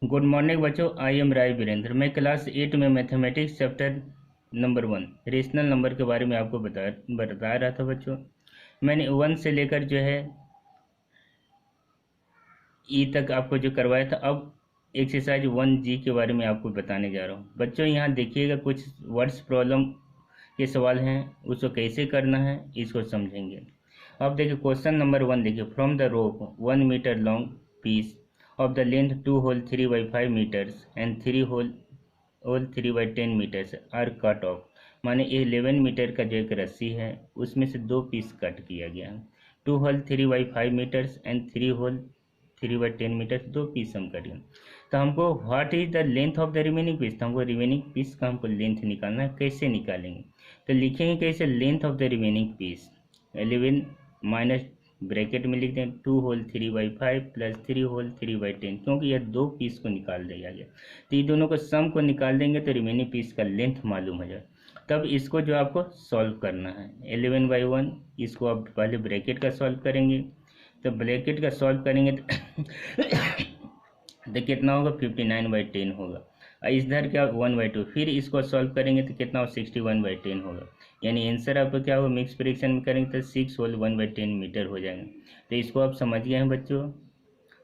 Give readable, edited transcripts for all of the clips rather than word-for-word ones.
Good morning बच्चों, I am राय वीरेंद्र। मैं class 8 में mathematics chapter number 1 rational number के बारे में आपको बता रहा था बच्चों। मैंने 1 से लेकर जो है ई तक आपको जो करवाया था। अब एक्सरसाइज 1G के बारे में आपको बताने जा रहा हूँ बच्चों। यहाँ देखिएगा, कुछ वर्ड्स प्रॉब्लम के सवाल हैं, उसको कैसे करना है इसको समझेंगे। अब देखिए क्वेश्चन नंबर 1, देखिए from the rope 1 meter long piece of the length 2 whole 3 by 5 meters and 3 whole 3 by 10 meters are cut off। माने 11 मीटर का जो एक रस्सी है उसमें से 2 पीस कट किया गया है। 2 whole 3 by 5 meters and 3 whole 3 by 10 meters, 2 piece हम करेंगे। तो हमको what is the length of the remaining piece, तो हमको रिमेनिंग पीस का हमको लेंथ निकालना है। कैसे निकालेंगे, तो लिखेंगे कैसे, length of the remaining piece 11 minus bracket में लिख दें 2 whole 3 by 5 plus 3 whole 3 by 10, क्योंकि यह 2 पीस को निकाल दिया गया। तो ये दोनों को सम को निकाल देंगे तो रिमेनिंग पीस का लेंथ मालूम हो जाए। तब इसको जो आपको सॉल्व करना है 11/1, इसको आप पहले ब्रैकेट का सॉल्व करेंगे। तो ब्रैकेट का सॉल्व करेंगे तो कितना होगा 59/10 होगा। और इधर क्या 1/2, फिर इसको सॉल्व करेंगे तो कितना हो 61/10 होगा। यानी आंसर आपको क्या होगा, मिक्स फ्रैक्शन में करेंगे तो 6 whole 1/10 मीटर हो जाएंगे। तो इसको आप समझ गए हैं बच्चों।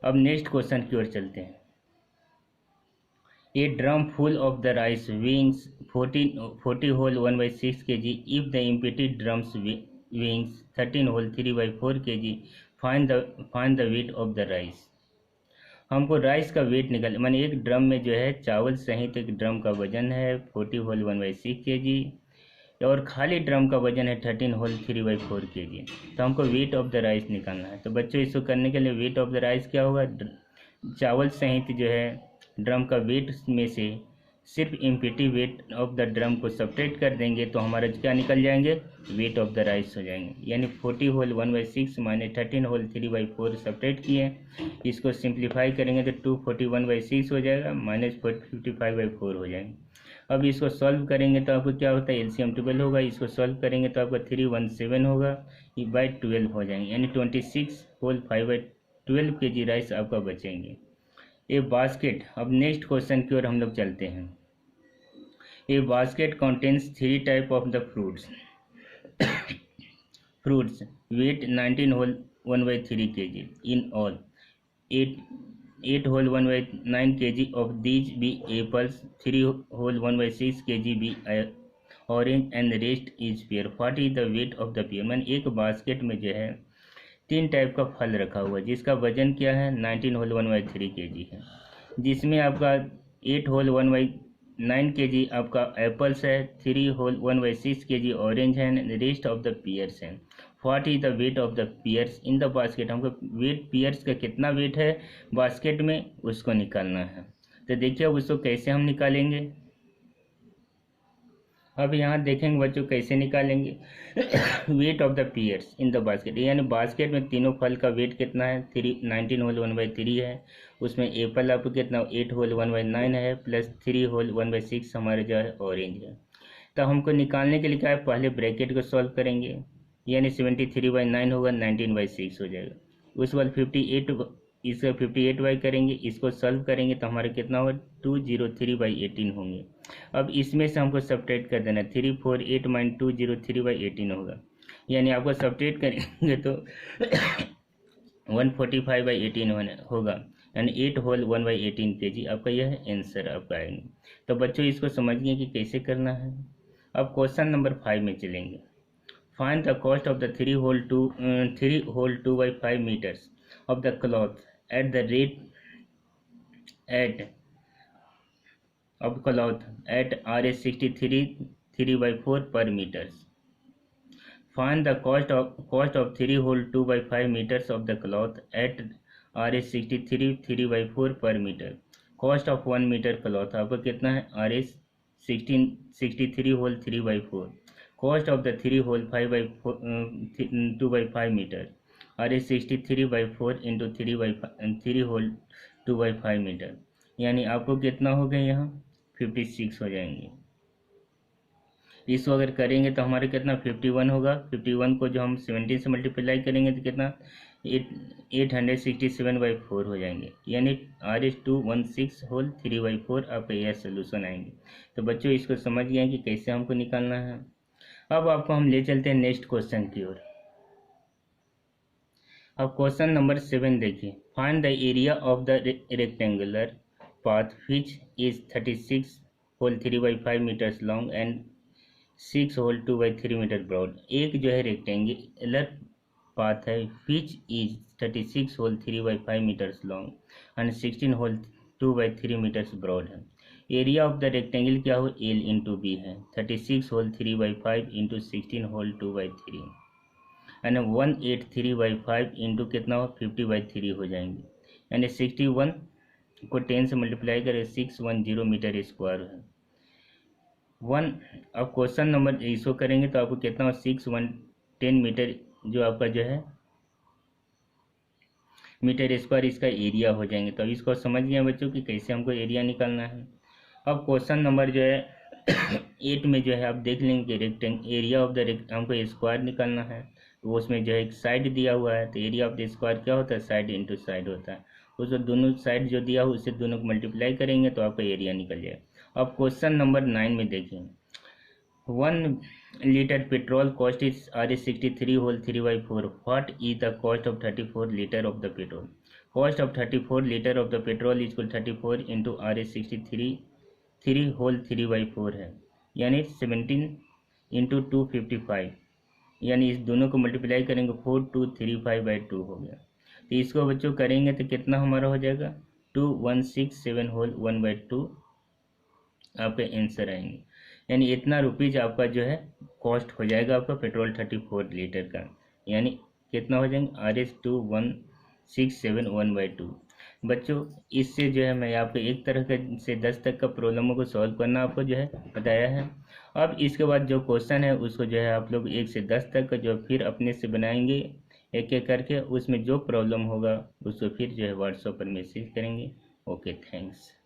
अब नेक्स्ट क्वेश्चन की ओर चलते हैं। A drum full of the rice wings 40 whole 1/6 kg if the empty drums wings 13 whole 3/4 kg, find the weight of the rice। हमको राइस का वेट निकाल, माने एक ड्रम में जो है चावल सहित एक ड्रम का वजन है 40 whole 1/6 kg और खाली ड्रम का वजन है 13 whole 3/4 kg। तो हमको वेट ऑफ द राइस निकालना है। तो बच्चों इसको करने के लिए वेट ऑफ द राइस क्या होगा, चावल सहित जो है ड्रम का वेट में से सिर्फ empty wait of the drum को सब्ट्रैक्ट कर देंगे तो हमारा क्या निकल जाएंगे, वेट ऑफ द राइस हो जाएंगे। यानी 40 whole 1/6 माइनस 13 whole 3/4 सब्ट्रैक्ट किए, इसको सिंप्लीफाई करेंगे तो 241/6 हो जाएगा माइनस 55/4 हो जाएंगे। अब इसको सॉल्व करेंगे तो आपको क्या होता है, एलसीएम 12 होगा। इसको सॉल्व करेंगे तो आपका 317 होगा, ये बाई 12 हो जाएंगे। यानी 26 whole 5/12 kg राइस आपका बचेंगे। ए बास्केट, अब नेक्स्ट क्वेश्चन की ओर हम लोग चलते हैं। A basket contains 3 type of the fruits weight 19 whole 1/3 kg in all, 8 whole 1/9 kg of these be apples, 3 whole 1/6 kg be orange and rest is pear। What is the weight of the pair. मैंने एक basket में जो है 3 type का फल रखा हुआ है जिसका वजन क्या है 19 whole 1/3 kg है, जिसमें आपका 8 whole 1/9 kg आपका एप्पल्स है, 3 whole 1/6 kg ऑरेंज है, रेस्ट ऑफ द पियर्स है। What is the weight of the pears in the basket. हमको वेट पियर्स का कितना वेट है बास्केट में उसको निकालना है। तो देखिए अब उसको कैसे हम निकालेंगे। अब यहाँ देखेंगे बच्चों कैसे निकालेंगे weight of the pears in the basket, यानी बास्केट में तीनों फल का वेट कितना है 19 whole 1/3 है। उसमें एप्पल आपको कितना 8 whole 1/9 है प्लस 3 whole 1/6 हमारे जो है ऑरेंज है। तो हमको निकालने के लिए क्या है, पहले ब्रैकेट को सॉल्व करेंगे, यानी 73/9 होगा 19/6 हो जाएगा। उस बाद 58 इसका 58 करेंगे, इसको सॉल्व करेंगे तो हमारे कितना होगा 203/18 होंगे। अब इसमें से हमको सब्ट्रैक्ट कर देना 348 माइनस 203/18 होगा, यानी आपको सब्ट्रैक्ट करेंगे तो 145/18 होगा, यानी 8 whole 1/18 kg आपका यह आंसर आपका आएंगे। तो बच्चों इसको समझिए कि कैसे करना है। अब क्वेश्चन नंबर 5 में चलेंगे। Find the cost of the 3 whole 2/5 meters of the cloth at the rate at RS 63 3/4 per meters। Find the cost of 3 whole 2/5 meters of the cloth at RS 63 3/4 per meter। Cost of 1 meter cloth आपका कितना है RS 63 whole 3/4। Cost of the 3 whole 2/5 meter RS 63/4 into 3 whole 2/5 meter, यानी आपको कितना हो गया यहाँ 56 हो जाएंगे। इसको अगर करेंगे तो हमारे कितना 51 होगा। 51 को जो हम 17 से मल्टीप्लाई करेंगे तो कितना 867/4 हो जाएंगे, यानी RS216 होल 3/4 आपका यह सोल्यूशन आएंगे। तो बच्चों इसको समझ गए कि कैसे हमको निकालना है। अब आपको हम ले चलते हैं नेक्स्ट क्वेश्चन की ओर। अब क्वेश्चन नंबर 7 देखिए, find the area of the rectangular path which is 36 whole 3/5 meters long and 6 whole 2/3 meter broad. एक जो है रेक्टेंगुलर पाथ है which is 36 whole 3/5 meters long and 16 whole 2/3 meters broad है। Area of the rectangle क्या हो, L into B है, 36 whole 3/5 into 16 whole 2/3 यानी 183/5 into कितना हो 50/3 हो जाएंगे, यानी 61 को 10 से मल्टीप्लाई करें 610 मीटर स्क्वायर है। अब क्वेश्चन नंबर इसको करेंगे तो आपको कितना हो 6110 मीटर जो आपका जो है मीटर स्क्वायर इसका एरिया हो जाएंगे। तो इसको समझ गए बच्चों कि कैसे हमको एरिया निकालना है। अब क्वेश्चन नंबर जो है 8 में जो है आप देख लेंगे कि एरिया ऑफ द हमको स्क्वायर निकालना है, तो उसमें जो है एक साइड दिया हुआ है, तो एरिया ऑफ द स्क्वायर क्या होता है, साइड इंटू साइड होता है। उसको दोनों साइड जो दिया हो उससे दोनों को मल्टीप्लाई करेंगे तो आपका एरिया निकल जाएगा। अब क्वेश्चन नंबर 9 में देखें, 1 liter petrol cost is Rs63 whole 3/4. What is the cost of 34 liter of the petrol? Cost of 34 liter of the petrol is equal 34 into Rs63 3 whole 3/4 है, यानी 17 इंटू 255, यानी इस दोनों को मल्टीप्लाई करेंगे 4235/2 हो गया। तो इसको बच्चों करेंगे तो कितना हमारा हो जाएगा 2167 होल 1/2 आपके आंसर आएंगे, यानी इतना रुपीज आपका जो है कॉस्ट हो जाएगा आपका पेट्रोल 34 लीटर का, यानी कितना हो जाएंगे Rs21671/2। बच्चों इससे जो है मैं आपको एक तरह का से 10 तक का प्रॉब्लमों को सॉल्व करना आपको जो है बताया है। अब इसके बाद जो क्वेश्चन है उसको जो है आप लोग 1 से 10 तक का जो फिर अपने से बनाएंगे एक एक करके, उसमें जो प्रॉब्लम होगा उसको फिर जो है व्हाट्सएप पर मैसेज करेंगे। Okay, thanks.